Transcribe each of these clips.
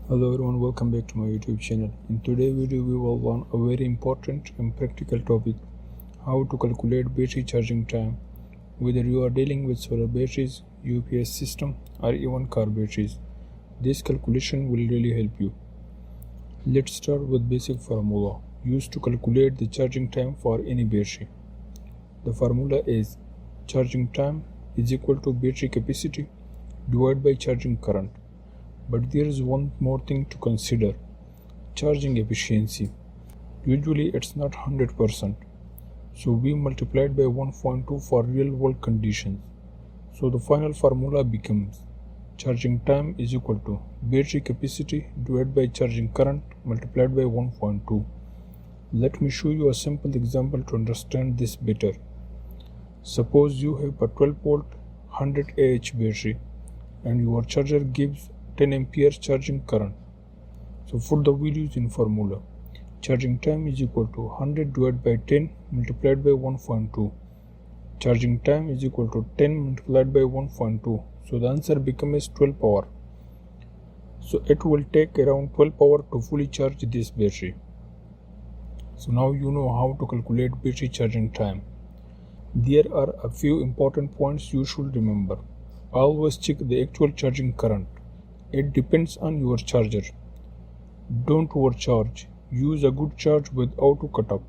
Hello everyone, welcome back to my YouTube channel. In today's video we will learn a very important and practical topic, how to calculate battery charging time, whether you are dealing with solar batteries, UPS system or even car batteries. This calculation will really help you. Let's start with basic formula used to calculate the charging time for any battery. The formula is charging time is equal to battery capacity divided by charging current. But there is one more thing to consider: charging efficiency. Usually it's not 100%, so we multiplied by 1.2 for real world conditions. So the final formula becomes charging time is equal to battery capacity divided by charging current multiplied by 1.2. Let me show you a simple example to understand this better. Suppose you have a 12 volt 100 Ah battery and your charger gives 10 amperes charging current. So for the we use in formula, charging time is equal to 100 divided by 10 multiplied by 1.2. Charging time is equal to 10 multiplied by 1.2. So the answer becomes 12 power. So it will take around 12 power to fully charge this battery. So now you know how to calculate battery charging time. There are a few important points you should remember. Always check the actual charging current. It depends on your charger. Don't overcharge. Use a good charge with auto cutoff.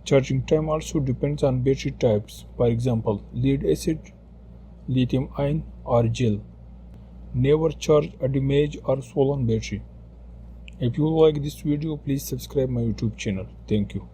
Charging time also depends on battery types, for example, lead acid, lithium-ion or gel. Never charge a damaged or swollen battery. If you like this video, please subscribe my YouTube channel. Thank you.